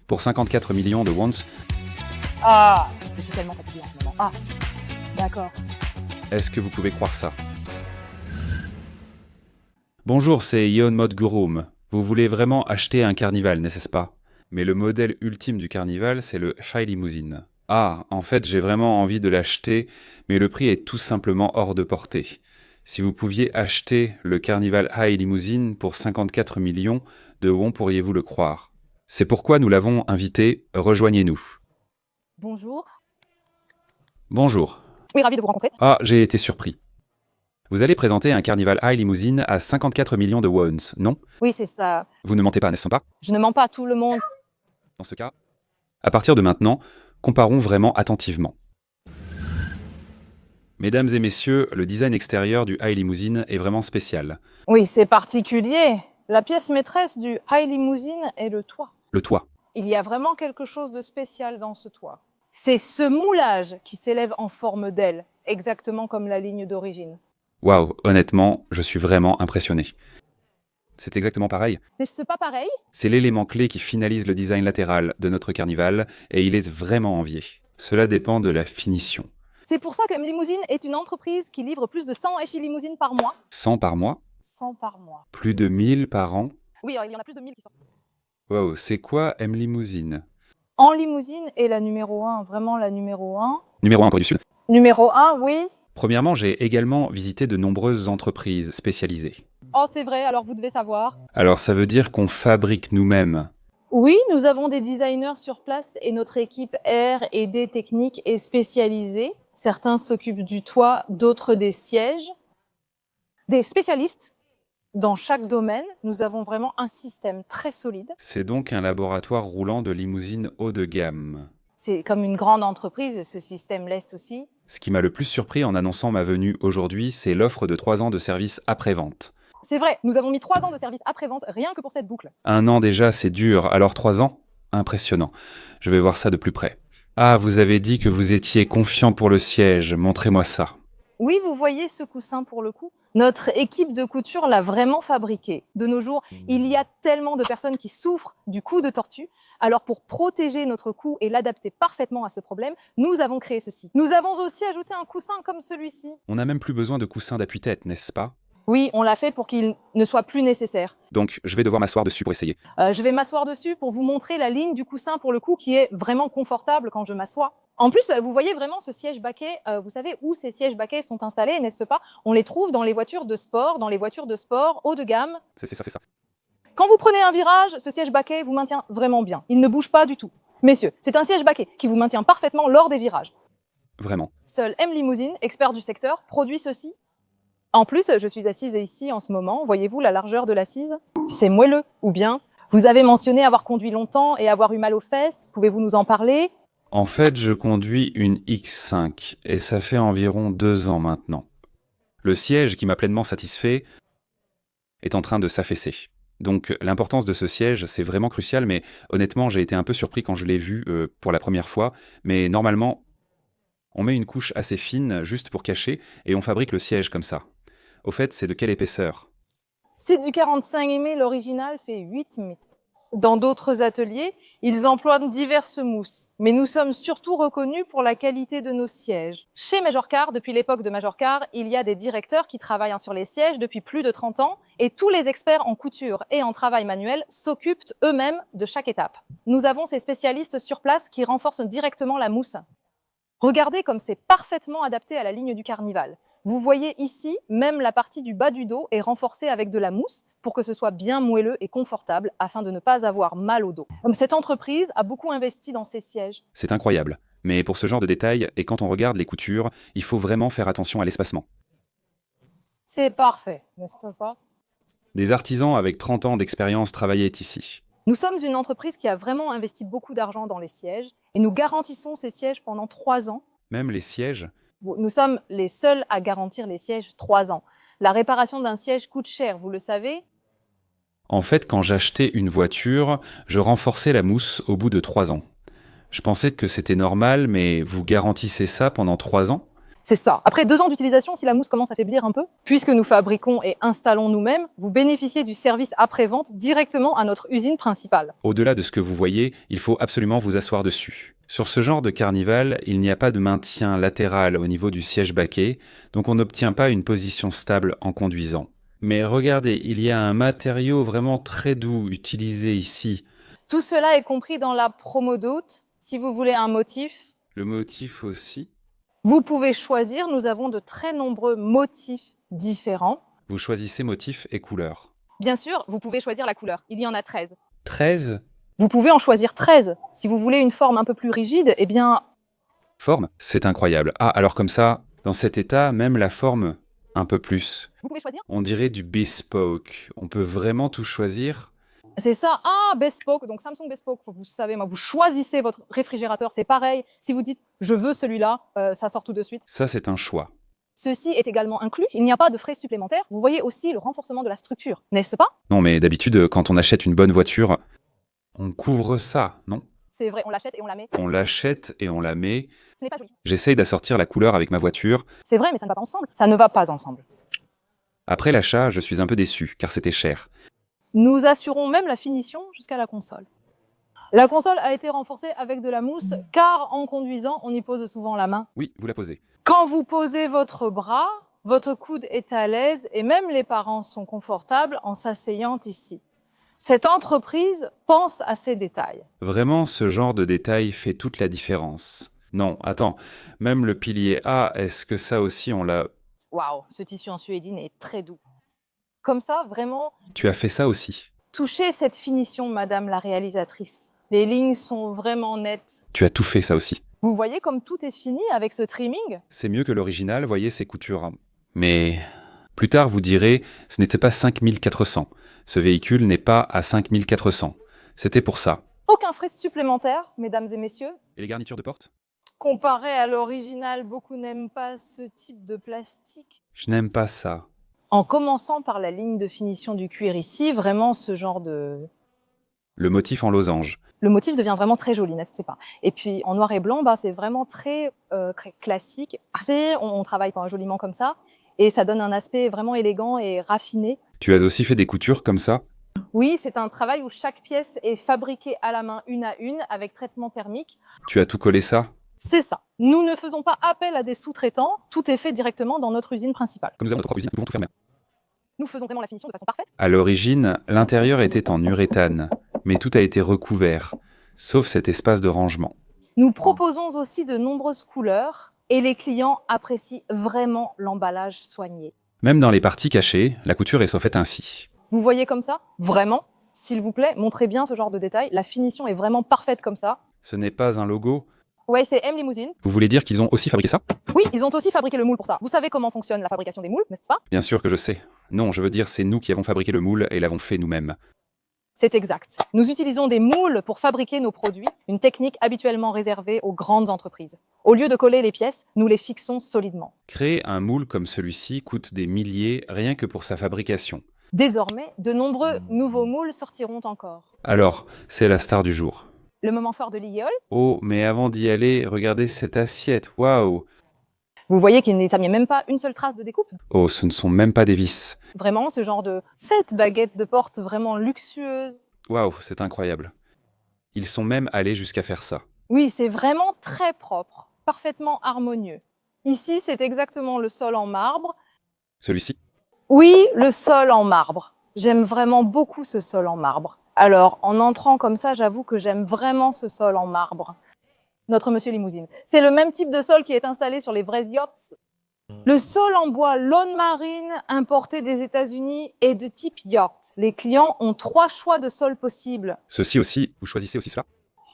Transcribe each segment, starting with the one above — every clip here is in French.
pour 54 millions de wons. Ah, je suis tellement fatiguée en ce moment. Ah, d'accord. Est-ce que vous pouvez croire ça? Bonjour, c'est Yeon Mod Gurum. Vous voulez vraiment acheter un carnival, n'est-ce pas? Mais le modèle ultime du carnival, c'est le High Limousine. Ah, en fait, j'ai vraiment envie de l'acheter, mais le prix est tout simplement hors de portée. Si vous pouviez acheter le Carnival High Limousine pour 54 millions de wons, pourriez-vous le croire? C'est pourquoi nous l'avons invité. Rejoignez-nous. Bonjour. Bonjour. Oui, ravi de vous rencontrer. Ah, j'ai été surpris. Vous allez présenter un Carnival High Limousine à 54 millions de wons, non? Oui, c'est ça. Vous ne mentez pas, n'est-ce pas? Je ne mens pas à tout le monde. Dans ce cas, à partir de maintenant, comparons vraiment attentivement. Mesdames et messieurs, le design extérieur du High Limousine est vraiment spécial. Oui, c'est particulier. La pièce maîtresse du High Limousine est le toit. Le toit. Il y a vraiment quelque chose de spécial dans ce toit. C'est ce moulage qui s'élève en forme d'aile, exactement comme la ligne d'origine. Waouh, honnêtement, je suis vraiment impressionné. C'est exactement pareil. N'est-ce pas pareil? C'est l'élément clé qui finalise le design latéral de notre carnival et il est vraiment envié. Cela dépend de la finition. C'est pour ça que M Limousine est une entreprise qui livre plus de 100 High Limousines par mois. 100 par mois, 100 par mois. plus de 1000 par an. Oui, il y en a plus de 1000 qui sortent. Waouh, c'est quoi M Limousine? En Limousine est la numéro 1, vraiment la numéro 1. Numéro 1 Corée du Sud. Numéro 1, oui. Premièrement, j'ai également visité de nombreuses entreprises spécialisées. Oh, c'est vrai, alors vous devez savoir. Alors ça veut dire qu'on fabrique nous-mêmes. Oui, nous avons des designers sur place et notre équipe R&D technique est spécialisée. Certains s'occupent du toit, d'autres des sièges. Des spécialistes dans chaque domaine. Nous avons vraiment un système très solide. C'est donc un laboratoire roulant de limousines haut de gamme. C'est comme une grande entreprise, ce système l'est aussi. Ce qui m'a le plus surpris en annonçant ma venue aujourd'hui, c'est l'offre de 3 ans de service après-vente. C'est vrai, nous avons mis 3 ans de service après-vente rien que pour cette boucle. 1 an déjà, c'est dur, alors 3 ans? Impressionnant. Je vais voir ça de plus près. Ah, vous avez dit que vous étiez confiant pour le siège, montrez-moi ça. Oui, vous voyez ce coussin pour le coup? Notre équipe de couture l'a vraiment fabriqué. De nos jours, il y a tellement de personnes qui souffrent du cou de tortue. Alors pour protéger notre cou et l'adapter parfaitement à ce problème, nous avons créé ceci. Nous avons aussi ajouté un coussin comme celui-ci. On n'a même plus besoin de coussin d'appui-tête, n'est-ce pas? Oui, on l'a fait pour qu'il ne soit plus nécessaire. Donc, je vais devoir m'asseoir dessus pour essayer. Je vais m'asseoir dessus pour vous montrer la ligne du coussin pour le coup qui est vraiment confortable quand je m'assois. En plus, vous voyez vraiment ce siège baquet, vous savez où ces sièges baquets sont installés, n'est-ce pas? On les trouve dans les voitures de sport, haut de gamme. C'est ça. Quand vous prenez un virage, ce siège baquet vous maintient vraiment bien. Il ne bouge pas du tout. Messieurs, c'est un siège baquet qui vous maintient parfaitement lors des virages. Vraiment. Seul M Limousine, expert du secteur, produit ceci. En plus, je suis assise ici en ce moment. Voyez-vous la largeur de l'assise? C'est moelleux. Ou bien, vous avez mentionné avoir conduit longtemps et avoir eu mal aux fesses. Pouvez-vous nous en parler? En fait, je conduis une X5 et ça fait environ 2 ans maintenant. Le siège qui m'a pleinement satisfait est en train de s'affaisser. Donc l'importance de ce siège, c'est vraiment crucial, mais honnêtement, j'ai été un peu surpris quand je l'ai vu pour la première fois. Mais normalement, on met une couche assez fine juste pour cacher et on fabrique le siège comme ça. Au fait, c'est de quelle épaisseur? C'est du 45 mm, l'original fait 8 mm. Dans d'autres ateliers, ils emploient diverses mousses, mais nous sommes surtout reconnus pour la qualité de nos sièges. Chez Majorcar, depuis l'époque de Majorcar, il y a des directeurs qui travaillent sur les sièges depuis plus de 30 ans et tous les experts en couture et en travail manuel s'occupent eux-mêmes de chaque étape. Nous avons ces spécialistes sur place qui renforcent directement la mousse. Regardez comme c'est parfaitement adapté à la ligne du carnival. Vous voyez ici, même la partie du bas du dos est renforcée avec de la mousse pour que ce soit bien moelleux et confortable afin de ne pas avoir mal au dos. Cette entreprise a beaucoup investi dans ses sièges. C'est incroyable. Mais pour ce genre de détails, et quand on regarde les coutures, il faut vraiment faire attention à l'espacement. C'est parfait, n'est-ce pas? Des artisans avec 30 ans d'expérience travaillaient ici. Nous sommes une entreprise qui a vraiment investi beaucoup d'argent dans les sièges et nous garantissons ces sièges pendant 3 ans. Même les sièges? Nous sommes les seuls à garantir les sièges 3 ans. La réparation d'un siège coûte cher, vous le savez? En fait, quand j'achetais une voiture, je renforçais la mousse au bout de 3 ans. Je pensais que c'était normal, mais vous garantissez ça pendant 3 ans? C'est ça. Après 2 ans d'utilisation, si la mousse commence à faiblir un peu, puisque nous fabriquons et installons nous-mêmes, vous bénéficiez du service après-vente directement à notre usine principale. Au-delà de ce que vous voyez, il faut absolument vous asseoir dessus. Sur ce genre de carnival, il n'y a pas de maintien latéral au niveau du siège baquet, donc on n'obtient pas une position stable en conduisant. Mais regardez, il y a un matériau vraiment très doux utilisé ici. Tout cela est compris dans la promo d'août. Si vous voulez un motif, Le motif aussi. vous pouvez choisir. Nous avons de très nombreux motifs différents. Vous choisissez motif et couleur. Bien sûr, vous pouvez choisir la couleur. Il y en a 13. 13 Vous pouvez en choisir 13. Si vous voulez une forme un peu plus rigide, eh bien, formes, c'est incroyable. Ah, alors comme ça, dans cet état, même la forme, un peu plus. vous pouvez choisir. On dirait du bespoke. On peut vraiment tout choisir. C'est ça. Ah, Bespoke. Donc Samsung Bespoke, vous savez, moi, vous choisissez votre réfrigérateur. C'est pareil. Si vous dites, je veux celui-là, ça sort tout de suite. Ça, c'est un choix. Ceci est également inclus. Il n'y a pas de frais supplémentaires. Vous voyez aussi le renforcement de la structure, n'est-ce pas? Non, mais d'habitude, quand on achète une bonne voiture, on couvre ça, non? C'est vrai, on l'achète et on la met. On l'achète et on la met. Ce n'est pas joli. J'essaye d'assortir la couleur avec ma voiture. C'est vrai, mais ça ne va pas ensemble. Ça ne va pas ensemble. Après l'achat, je suis un peu déçu, car c'était cher. Nous assurons même la finition jusqu'à la console. La console a été renforcée avec de la mousse, car en conduisant, on y pose souvent la main. Oui, vous la posez. Quand vous posez votre bras, votre coude est à l'aise et même les parents sont confortables en s'asseyant ici. Cette entreprise pense à ces détails. Vraiment, ce genre de détail fait toute la différence. Non, attends, même le pilier A, est-ce que ça aussi on l'a... Waouh, ce tissu en suédine est très doux. Comme ça, vraiment, Tu as fait ça aussi. touchez cette finition, madame la réalisatrice. Les lignes sont vraiment nettes. Tu as tout fait ça aussi. Vous voyez comme tout est fini avec ce trimming? C'est mieux que l'original, voyez ces coutures. Mais plus tard, vous direz, ce n'était pas 5400. Ce véhicule n'est pas à 5400. C'était pour ça. Aucun frais supplémentaire, mesdames et messieurs. Et les garnitures de porte? Comparé à l'original, beaucoup n'aiment pas ce type de plastique. Je n'aime pas ça. En commençant par la ligne de finition du cuir ici, vraiment ce genre de... Le motif en losange. Le motif devient vraiment très joli, n'est-ce pas? Et puis en noir et blanc, bah, c'est vraiment très classique. Après, on travaille pas joliment comme ça, et ça donne un aspect vraiment élégant et raffiné. Tu as aussi fait des coutures comme ça? Oui, c'est un travail où chaque pièce est fabriquée à la main, une à une, avec traitement thermique. Tu as tout collé ça? C'est ça. Nous ne faisons pas appel à des sous-traitants, tout est fait directement dans notre usine principale. Comme nous avons notre propre usine, nous pouvons tout faire nous-mêmes. Nous faisons vraiment la finition de façon parfaite. À l'origine, l'intérieur était en uréthane, mais tout a été recouvert, sauf cet espace de rangement. Nous proposons aussi de nombreuses couleurs et les clients apprécient vraiment l'emballage soigné. Même dans les parties cachées, la couture est faite ainsi. Vous voyez comme ça? Vraiment? S'il vous plaît, montrez bien ce genre de détails. La finition est vraiment parfaite comme ça. Ce n'est pas un logo? Ouais, c'est M Limousine. Vous voulez dire qu'ils ont aussi fabriqué ça? Oui, ils ont aussi fabriqué le moule pour ça. Vous savez comment fonctionne la fabrication des moules, n'est-ce pas? Bien sûr que je sais. Non, je veux dire, c'est nous qui avons fabriqué le moule et l'avons fait nous-mêmes. C'est exact. Nous utilisons des moules pour fabriquer nos produits, une technique habituellement réservée aux grandes entreprises. Au lieu de coller les pièces, nous les fixons solidement. Créer un moule comme celui-ci coûte des milliers rien que pour sa fabrication. Désormais, de nombreux nouveaux moules sortiront encore. Alors, c'est la star du jour. Le moment fort de l'Iol, Oh, mais avant d'y aller, regardez cette assiette, waouh! vous voyez qu'il n'étamait même pas une seule trace de découpe. Oh, ce ne sont même pas des vis. Vraiment, ce genre de... Cette baguette de porte vraiment luxueuse. Waouh, c'est incroyable. Ils sont même allés jusqu'à faire ça. Oui, c'est vraiment très propre, parfaitement harmonieux. Ici, c'est exactement le sol en marbre. Celui-ci? Oui, le sol en marbre. J'aime vraiment beaucoup ce sol en marbre. Alors, en entrant comme ça, j'avoue que j'aime vraiment ce sol en marbre. Notre monsieur Limousine. C'est le même type de sol qui est installé sur les vrais yachts. Le sol en bois Lone Marine, importé des États-Unis, est de type yacht. Les clients ont 3 choix de sol possibles. Ceci aussi, vous choisissez aussi cela?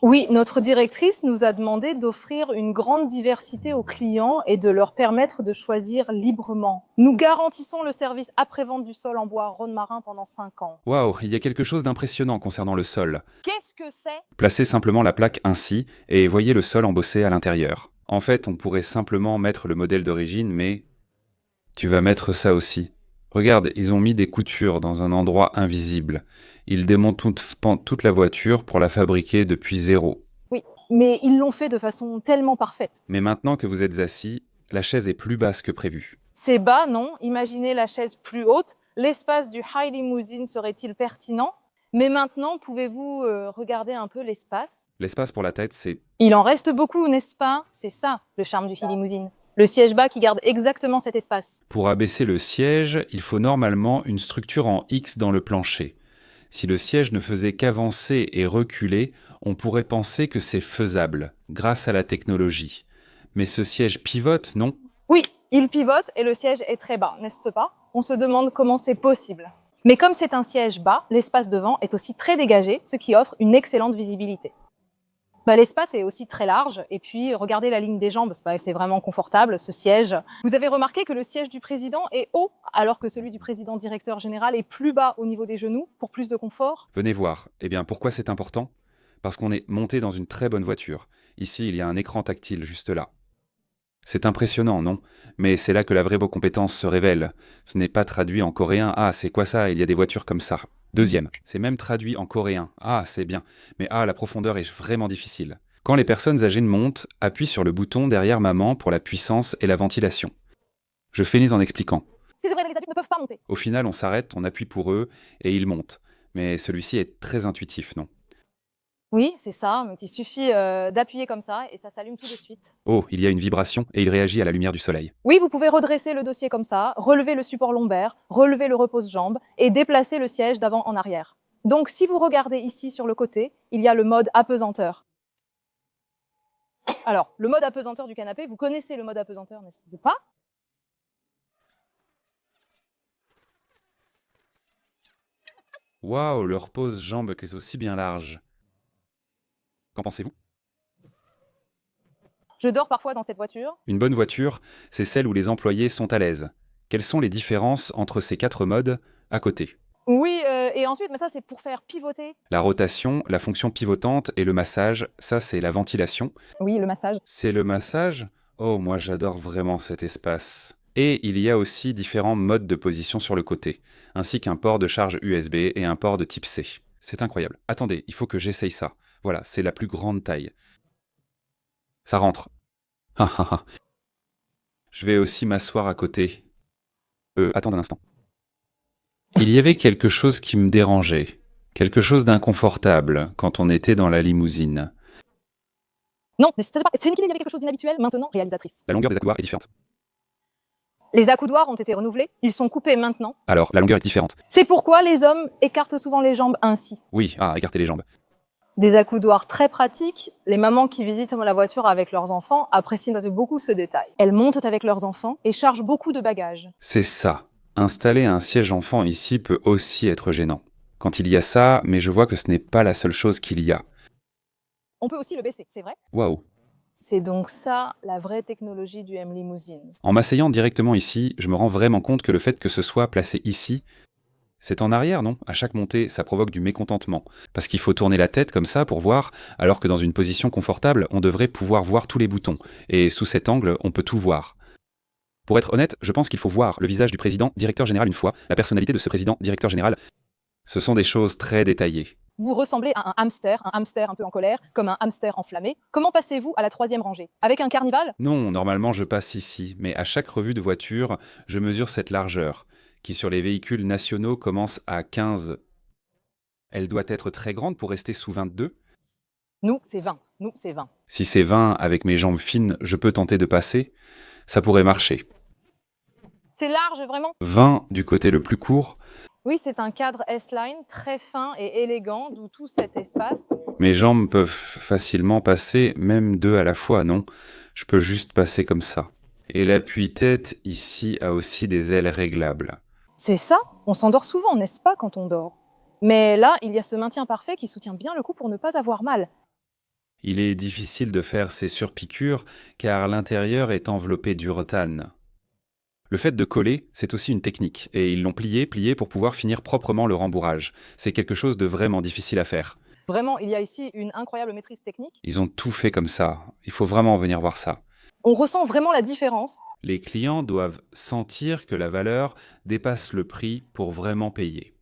Oui, notre directrice nous a demandé d'offrir une grande diversité aux clients et de leur permettre de choisir librement. Nous garantissons le service après-vente du sol en bois Rhône Marin pendant 5 ans. Waouh, il y a quelque chose d'impressionnant concernant le sol. Qu'est-ce que c'est? Placez simplement la plaque ainsi et voyez le sol embossé à l'intérieur. En fait, on pourrait simplement mettre le modèle d'origine, mais... Tu vas mettre ça aussi. Regarde, ils ont mis des coutures dans un endroit invisible. Ils démontent toute la voiture pour la fabriquer depuis zéro. Oui, mais ils l'ont fait de façon tellement parfaite. Mais maintenant que vous êtes assis, la chaise est plus basse que prévu. C'est bas, non? Imaginez la chaise plus haute. L'espace du high limousine serait-il pertinent? Mais maintenant, pouvez-vous regarder un peu l'espace? L'espace pour la tête, c'est... Il en reste beaucoup, n'est-ce pas? C'est ça, le charme du high limousine. Le siège bas qui garde exactement cet espace. Pour abaisser le siège, il faut normalement une structure en X dans le plancher. Si le siège ne faisait qu'avancer et reculer, on pourrait penser que c'est faisable, grâce à la technologie. Mais ce siège pivote, non? Oui, il pivote et le siège est très bas, n'est-ce pas? On se demande comment c'est possible. Mais comme c'est un siège bas, l'espace devant est aussi très dégagé, ce qui offre une excellente visibilité. L'espace est aussi très large, et puis regardez la ligne des jambes, c'est vraiment confortable, ce siège. Vous avez remarqué que le siège du président est haut, alors que celui du président directeur général est plus bas au niveau des genoux, pour plus de confort? Venez voir. Eh bien, pourquoi c'est important? Parce qu'on est monté dans une très bonne voiture. Ici, il y a un écran tactile juste là. C'est impressionnant, non? Mais c'est là que la vraie compétence se révèle. Ce n'est pas traduit en coréen. Ah, c'est quoi ça? Il y a des voitures comme ça. Deuxième, c'est même traduit en coréen. Ah, c'est bien. Mais la profondeur est vraiment difficile. Quand les personnes âgées montent, appuie sur le bouton derrière maman pour la puissance et la ventilation. Je finis en expliquant. Si c'est vrai, les adultes ne peuvent pas monter. Au final, on s'arrête, on appuie pour eux et ils montent. Mais celui-ci est très intuitif, non? Oui, c'est ça, il suffit d'appuyer comme ça et ça s'allume tout de suite. Oh, il y a une vibration et il réagit à la lumière du soleil. Oui, vous pouvez redresser le dossier comme ça, relever le support lombaire, relever le repose-jambe et déplacer le siège d'avant en arrière. Donc, si vous regardez ici sur le côté, il y a le mode apesanteur. Alors, le mode apesanteur du canapé, vous connaissez le mode apesanteur, n'est-ce pas? Waouh, le repose-jambe qui est aussi bien large. Qu'en pensez-vous? Je dors parfois dans cette voiture. Une bonne voiture, c'est celle où les employés sont à l'aise. Quelles sont les différences entre ces 4 modes à côté? Oui, et ensuite, mais ça c'est pour faire pivoter. La rotation, la fonction pivotante et le massage, ça c'est la ventilation. Oui, le massage. C'est le massage? Oh, moi j'adore vraiment cet espace. Et il y a aussi différents modes de position sur le côté, ainsi qu'un port de charge USB et un port de type C. C'est incroyable. Attendez, il faut que j'essaye ça. Voilà, c'est la plus grande taille. Ça rentre. Je vais aussi m'asseoir à côté. Attendez un instant. Il y avait quelque chose qui me dérangeait, quelque chose d'inconfortable quand on était dans la limousine. Non, mais c'est une qu'il y avait quelque chose d'inhabituel, maintenant réalisatrice. La longueur des accoudoirs est différente. Les accoudoirs ont été renouvelés, ils sont coupés maintenant. Alors, la longueur est différente. C'est pourquoi les hommes écartent souvent les jambes ainsi. Oui, écarter les jambes. Des accoudoirs très pratiques, les mamans qui visitent la voiture avec leurs enfants apprécient beaucoup ce détail. Elles montent avec leurs enfants et chargent beaucoup de bagages. C'est ça. Installer un siège enfant ici peut aussi être gênant. Quand il y a ça, mais je vois que ce n'est pas la seule chose qu'il y a. On peut aussi le baisser, c'est vrai? Waouh. C'est donc ça, la vraie technologie du M-Limousine. En m'asseyant directement ici, je me rends vraiment compte que le fait que ce soit placé ici, c'est en arrière, non? À chaque montée, ça provoque du mécontentement. Parce qu'il faut tourner la tête comme ça pour voir, alors que dans une position confortable, on devrait pouvoir voir tous les boutons. Et sous cet angle, on peut tout voir. Pour être honnête, je pense qu'il faut voir le visage du président directeur général une fois, la personnalité de ce président directeur général. Ce sont des choses très détaillées. Vous ressemblez à un hamster un peu en colère, comme un hamster enflammé. Comment passez-vous à la 3e rangée? Avec un carnival? Non, normalement je passe ici, mais à chaque revue de voiture, je mesure cette largeur, qui sur les véhicules nationaux commence à 15. Elle doit être très grande pour rester sous 22? Nous, c'est 20. Nous, c'est 20. Si c'est 20, avec mes jambes fines, je peux tenter de passer. Ça pourrait marcher. C'est large, vraiment? 20 du côté le plus court. Oui, c'est un cadre S-Line très fin et élégant, d'où tout cet espace. Mes jambes peuvent facilement passer, même 2 à la fois, non? Je peux juste passer comme ça. Et l'appui-tête, ici, a aussi des ailes réglables. C'est ça? On s'endort souvent, n'est-ce pas, quand on dort? Mais là, il y a ce maintien parfait qui soutient bien le cou pour ne pas avoir mal. Il est difficile de faire ces surpiqûres, car l'intérieur est enveloppé d'urethane. Le fait de coller, c'est aussi une technique, et ils l'ont plié pour pouvoir finir proprement le rembourrage. C'est quelque chose de vraiment difficile à faire. Vraiment, il y a ici une incroyable maîtrise technique. Ils ont tout fait comme ça. Il faut vraiment venir voir ça. On ressent vraiment la différence. Les clients doivent sentir que la valeur dépasse le prix pour vraiment payer.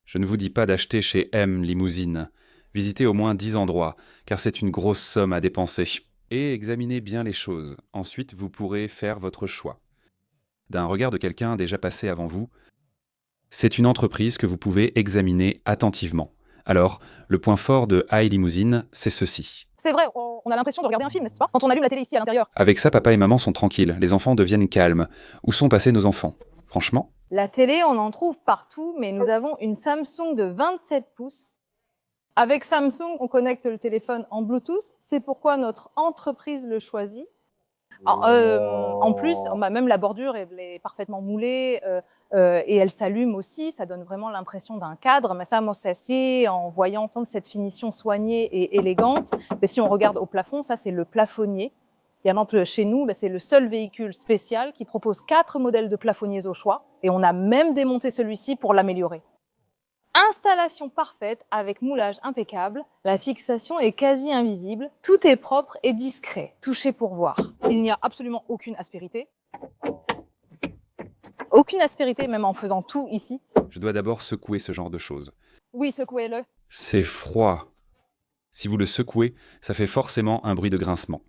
Je ne vous dis pas d'acheter chez M Limousine. Visitez au moins 10 endroits, car c'est une grosse somme à dépenser. et examinez bien les choses. Ensuite, vous pourrez faire votre choix. D'un regard de quelqu'un déjà passé avant vous, c'est une entreprise que vous pouvez examiner attentivement. Alors, le point fort de iLimousine, c'est ceci. C'est vrai, on a l'impression de regarder un film, n'est-ce pas? Quand on allume la télé ici à l'intérieur. Avec ça, papa et maman sont tranquilles, les enfants deviennent calmes. Où sont passés nos enfants? Franchement? La télé, on en trouve partout, mais nous avons une Samsung de 27 pouces. Avec Samsung, on connecte le téléphone en Bluetooth. C'est pourquoi notre entreprise le choisit. En plus, même la bordure elle est parfaitement moulée et elle s'allume aussi. Ça donne vraiment l'impression d'un cadre. Mais ça, moi, c'est assez en voyant cette finition soignée et élégante. Mais si on regarde au plafond, ça, c'est le plafonnier. Évidemment, chez nous, c'est le seul véhicule spécial qui propose 4 modèles de plafonniers au choix. Et on a même démonté celui-ci pour l'améliorer. Installation parfaite avec moulage impeccable, la fixation est quasi invisible, tout est propre et discret, touchez pour voir. Il n'y a absolument aucune aspérité. Aucune aspérité, même en faisant tout ici. Je dois d'abord secouer ce genre de choses. Oui, secouez-le. C'est froid. Si vous le secouez, ça fait forcément un bruit de grincement.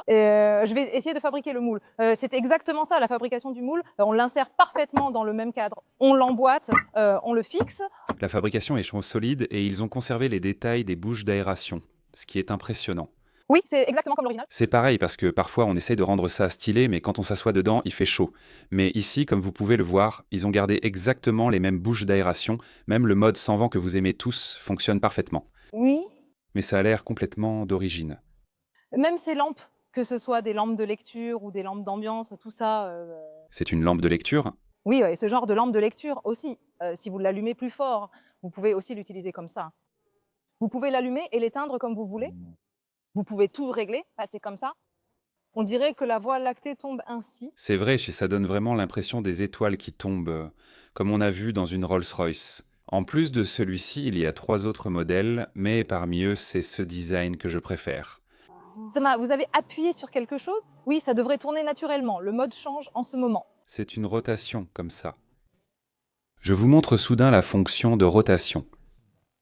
Je vais essayer de fabriquer le moule. C'est exactement ça, la fabrication du moule. On l'insère parfaitement dans le même cadre. On l'emboîte, on le fixe. La fabrication est solide et ils ont conservé les détails des bouches d'aération, ce qui est impressionnant. Oui, c'est exactement comme l'original. C'est pareil parce que parfois on essaye de rendre ça stylé, mais quand on s'assoit dedans, il fait chaud. Mais ici, comme vous pouvez le voir, ils ont gardé exactement les mêmes bouches d'aération. Même le mode sans vent que vous aimez tous fonctionne parfaitement. Oui. Mais ça a l'air complètement d'origine. Même ces lampes, que ce soit des lampes de lecture ou des lampes d'ambiance, tout ça. C'est une lampe de lecture? Oui, et ce genre de lampe de lecture aussi. Si vous l'allumez plus fort, vous pouvez aussi l'utiliser comme ça. Vous pouvez l'allumer et l'éteindre comme vous voulez. Vous pouvez tout régler, passer comme ça. On dirait que la Voie lactée tombe ainsi. C'est vrai, ça donne vraiment l'impression des étoiles qui tombent, comme on a vu dans une Rolls-Royce. En plus de celui-ci, il y a 3 autres modèles, mais parmi eux, c'est ce design que je préfère. Vous avez appuyé sur quelque chose? Oui, ça devrait tourner naturellement. Le mode change en ce moment. C'est une rotation, comme ça. Je vous montre soudain la fonction de rotation.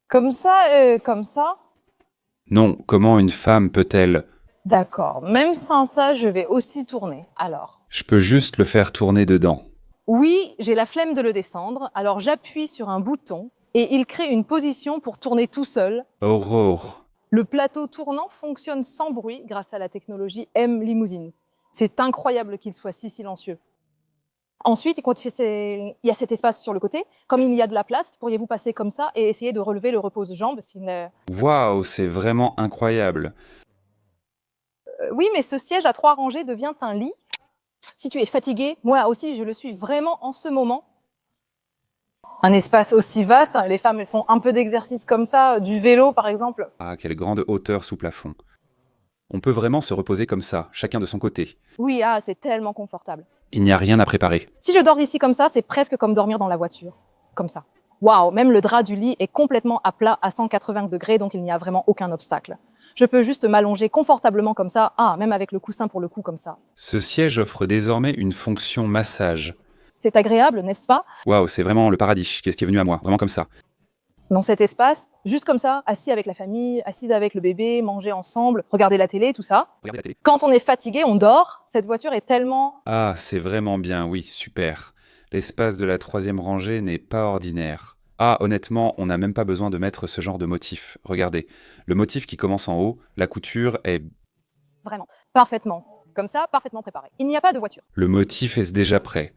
Comme ça, comme ça? Non, comment une femme peut-elle... D'accord, même sans ça, je vais aussi tourner. Alors? Je peux juste le faire tourner dedans. Oui, j'ai la flemme de le descendre, alors j'appuie sur un bouton et il crée une position pour tourner tout seul. Aurore. Le plateau tournant fonctionne sans bruit grâce à la technologie M-Limousine. C'est incroyable qu'il soit si silencieux. Ensuite, il y a cet espace sur le côté. Comme il y a de la place, pourriez-vous passer comme ça et essayer de relever le repose-jambes Waouh, c'est vraiment incroyable. Oui, mais ce siège à 3 rangées devient un lit. Si tu es fatigué, moi aussi je le suis vraiment en ce moment. Un espace aussi vaste, les femmes elles font un peu d'exercice comme ça, du vélo par exemple. Ah, quelle grande hauteur sous plafond. On peut vraiment se reposer comme ça, chacun de son côté. Oui, c'est tellement confortable. Il n'y a rien à préparer. Si je dors ici comme ça, c'est presque comme dormir dans la voiture. Comme ça. Waouh, même le drap du lit est complètement à plat à 180 degrés, donc il n'y a vraiment aucun obstacle. Je peux juste m'allonger confortablement comme ça, même avec le coussin pour le cou comme ça. Ce siège offre désormais une fonction massage. C'est agréable, n'est-ce pas? Waouh, c'est vraiment le paradis. Qu'est-ce qui est venu à moi? Vraiment comme ça. Dans cet espace, juste comme ça, assis avec la famille, assise avec le bébé, manger ensemble, regarder la télé, tout ça. Regardez la télé. Quand on est fatigué, on dort. Cette voiture est tellement... Ah, c'est vraiment bien, oui, super. L'espace de la 3e rangée n'est pas ordinaire. Ah, honnêtement, on n'a même pas besoin de mettre ce genre de motif. Regardez, le motif qui commence en haut, la couture est... Vraiment, parfaitement. Comme ça, parfaitement préparé. Il n'y a pas de voiture. Le motif est déjà prêt.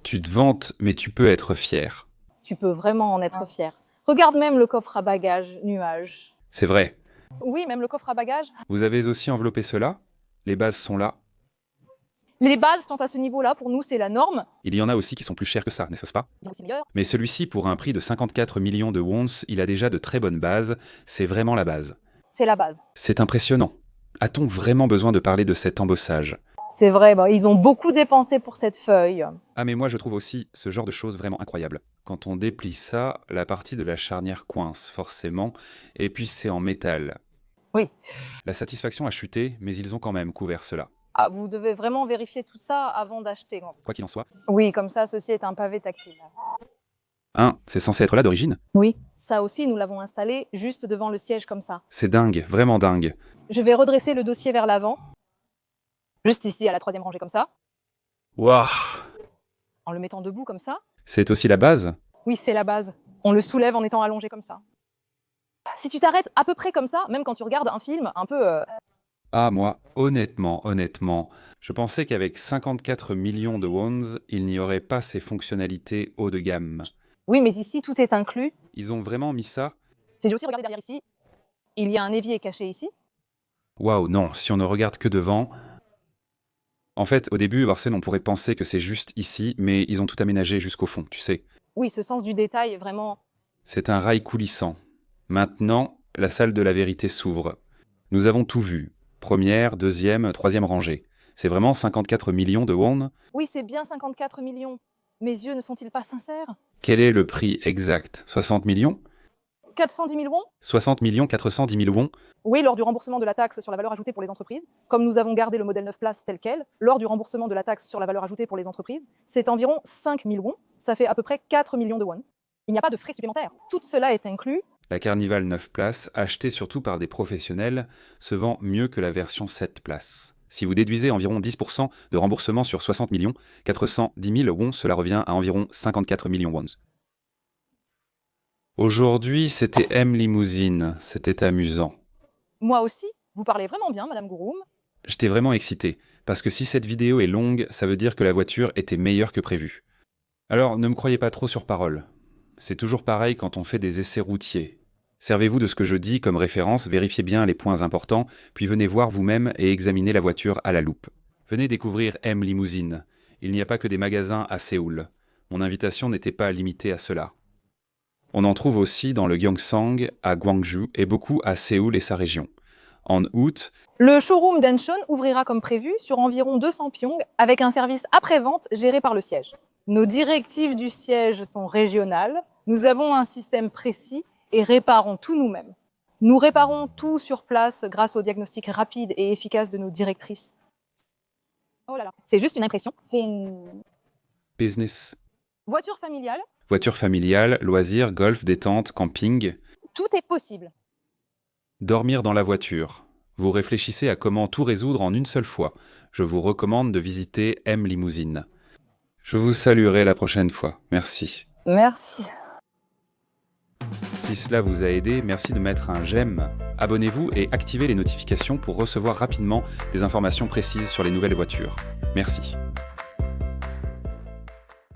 Tu te vantes, mais tu peux être fier. Tu peux vraiment en être fier. Regarde même le coffre à bagages, nuage. C'est vrai. Oui, même le coffre à bagages. Vous avez aussi enveloppé cela? Les bases sont là. Les bases sont à ce niveau-là, pour nous, c'est la norme. Il y en a aussi qui sont plus chers que ça, n'est-ce pas? Il y a aussi meilleur. Mais celui-ci, pour un prix de 54 millions de wons, il a déjà de très bonnes bases. C'est vraiment la base. C'est la base. C'est impressionnant. A-t-on vraiment besoin de parler de cet embossage? C'est vrai, ils ont beaucoup dépensé pour cette feuille. Ah mais moi je trouve aussi ce genre de choses vraiment incroyable. Quand on déplie ça, la partie de la charnière coince forcément, et puis c'est en métal. Oui. La satisfaction a chuté, mais ils ont quand même couvert cela. Vous devez vraiment vérifier tout ça avant d'acheter. Quoi qu'il en soit. Oui, comme ça, ceci est un pavé tactile. C'est censé être là d'origine? Oui. Ça aussi, nous l'avons installé juste devant le siège comme ça. C'est dingue, vraiment dingue. Je vais redresser le dossier vers l'avant. Juste ici, à la 3e rangée, comme ça, Waouh! en le mettant debout, comme ça. C'est aussi la base? Oui, c'est la base. On le soulève en étant allongé comme ça. Si tu t'arrêtes à peu près comme ça, même quand tu regardes un film un peu... Ah, moi, honnêtement, je pensais qu'avec 54 millions de wons, il n'y aurait pas ces fonctionnalités haut de gamme. Oui, mais ici, tout est inclus. Ils ont vraiment mis ça? Si j'ai aussi regardé derrière ici, il y a un évier caché ici. Waouh, non, si on ne regarde que devant... En fait, au début, Barcelone, on pourrait penser que c'est juste ici, mais ils ont tout aménagé jusqu'au fond, tu sais. Oui, ce sens du détail, vraiment... C'est un rail coulissant. Maintenant, la salle de la vérité s'ouvre. Nous avons tout vu. Première, deuxième, troisième rangée. C'est vraiment 54 millions de won? Oui, c'est bien 54 millions. Mes yeux ne sont-ils pas sincères? Quel est le prix exact? 60 millions? 410 000 wons? 60 millions 410 000 wons? Oui, lors du remboursement de la taxe sur la valeur ajoutée pour les entreprises, comme nous avons gardé le modèle 9 places tel quel, lors du remboursement de la taxe sur la valeur ajoutée pour les entreprises, c'est environ 5 000 wons, ça fait à peu près 4 millions de won. Il n'y a pas de frais supplémentaires. Tout cela est inclus. La Carnival 9 places, achetée surtout par des professionnels, se vend mieux que la version 7 places. Si vous déduisez environ 10% de remboursement sur 60 millions, 410 000 wons, cela revient à environ 54 millions wons. Aujourd'hui, c'était M Limousine, c'était amusant. Moi aussi, vous parlez vraiment bien, Madame Gouroum. J'étais vraiment excité, parce que si cette vidéo est longue, ça veut dire que la voiture était meilleure que prévu. Alors ne me croyez pas trop sur parole. C'est toujours pareil quand on fait des essais routiers. Servez-vous de ce que je dis comme référence, vérifiez bien les points importants, puis venez voir vous-même et examinez la voiture à la loupe. Venez découvrir M Limousine. Il n'y a pas que des magasins à Séoul. Mon invitation n'était pas limitée à cela. On en trouve aussi dans le Gyeongsang, à Gwangju, et beaucoup à Séoul et sa région. En août, Le showroom d'Encheon ouvrira comme prévu sur environ 200 pyongs avec un service après-vente géré par le siège. Nos directives du siège sont régionales, nous avons un système précis et réparons tout nous-mêmes. Nous réparons tout sur place grâce au diagnostic rapide et efficace de nos directrices. Oh là là, c'est juste une impression. Fait une business, voiture familiale, voiture familiale, loisirs, golf, détente, camping, tout est possible. dormir dans la voiture. Vous réfléchissez à comment tout résoudre en une seule fois. Je vous recommande de visiter M Limousine. Je vous saluerai la prochaine fois. Merci. Merci. Si cela vous a aidé, merci de mettre un j'aime. Abonnez-vous et activez les notifications pour recevoir rapidement des informations précises sur les nouvelles voitures. Merci.